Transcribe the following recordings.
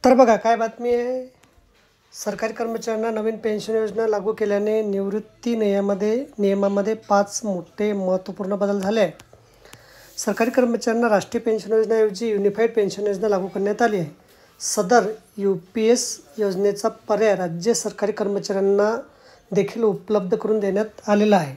तर बघा काय बातमी आहे. सरकारी कर्मचाऱ्यांना नवीन पेन्शन योजना लागू केल्याने निवृत्ती नियमामध्ये 5 मोठे महत्त्वपूर्ण बदल झाले आहेत. सरकारी कर्मचाऱ्यांना राष्ट्रीय पेन्शन योजनेऐवजी युनिफाईड पेन्शन योजना लागू करण्यात आली आहे. सदर UPS योजनेचा पर्याय राज्य सरकारी कर्मचाऱ्यांना देखील उपलब्ध करून देण्यात आलेला आहे.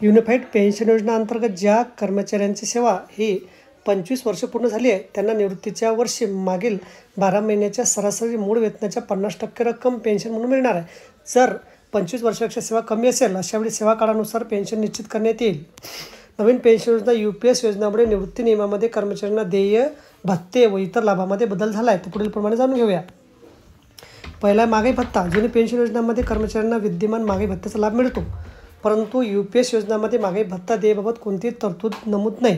युनिफाईड पेन्शन योजना अंतर्गत ज्या कर्मचाऱ्यांची सेवा ही 25 वर्ष पूर्ण झाली आहे त्यांना निवृत्तीच्या वर्षी मागील 12 महिन्याच्या सरासरी मूळ वेतनाच्या 50% रक्कम पेन्शन म्हणून मिळणार आहे. जर 25 वर्षापेक्षा सेवा कमी असेल अशावेळी सेवा काळानुसार पेन्शन निश्चित करण्यात येईल. नवीन पेन्शन योजना UPS योजनेमुळे निवृत्ती नियमामध्ये कर्मचाऱ्यांना देय भत्ते व इतर लाभामध्ये बदल झाला आहे. तो पुढीलप्रमाणे जाणून घेऊया. पहिला महागाई भत्ता. जुनी पेन्शन योजनांमध्ये कर्मचाऱ्यांना विद्यमान महागाई भत्त्याचा लाभ मिळतो, परंतु UPS योजनांमध्ये महागाई भत्ता देयबाबत कोणतीही तरतूद नमूद नाही.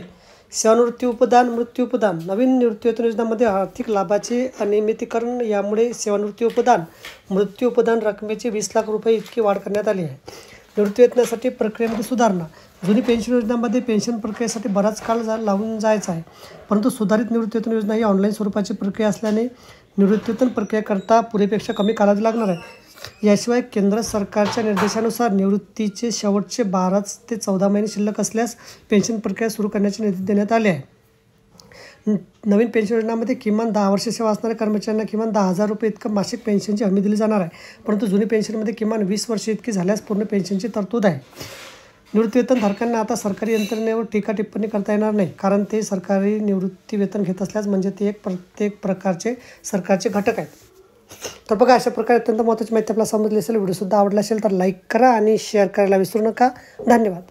सेवानिवृत्ती उपदान, मृत्यू उपदान. नवीन निवृत्तीवेतन योजनांमध्ये आर्थिक लाभाचे अनियमितीकरण यामुळे सेवानिवृत्ती उपदान, मृत्यू उपदान रकमेची 20 लाख रुपये इतकी वाढ करण्यात आली आहे. निवृत्तीवेतनासाठी प्रक्रियेमध्ये सुधारणा. जुनी पेन्शन योजनांमध्ये पेन्शन प्रक्रियेसाठी बराच काळ लावून जायचा आहे, परंतु सुधारित निवृत्तीवेतन योजना ही ऑनलाईन स्वरूपाची प्रक्रिया असल्याने निवृत्तीवेतन प्रक्रियेकरता पुरेपेक्षा कमी कालावधी लागणार आहे. याशिवाय केंद्र सरकारच्या निर्देशानुसार निवृत्तीचे शेवटचे 12 ते 14 महिने शिल्लक असल्यास पेन्शन प्रक्रिया सुरू करण्याचे निर्देश देण्यात आले आहे. नवीन पेन्शन योजनांमध्ये किमान 10 वर्षे सेवा असणाऱ्या कर्मचाऱ्यांना किमान 10,000 रुपये इतकं मासिक पेन्शनची हमी दिली जाणार आहे, परंतु जुनी पेन्शनमध्ये किमान 20 वर्षे इतकी झाल्यास पूर्ण पेन्शनची तरतूद आहे. निवृत्तीवेतन धारकांना आता सरकारी यंत्रणेवर टीका टिप्पणी करता येणार नाही, कारण ते सरकारी निवृत्ती वेतन घेत असल्यास म्हणजे ते प्रत्येक प्रकारचे सरकारचे घटक आहेत. तर बघा, अशा प्रकारे अत्यंत महत्त्वाची माहिती आपल्याला समजली असेल. व्हिडिओसुद्धा आवडला असेल तर लाईक करा आणि शेअर करायला विसरू नका. धन्यवाद.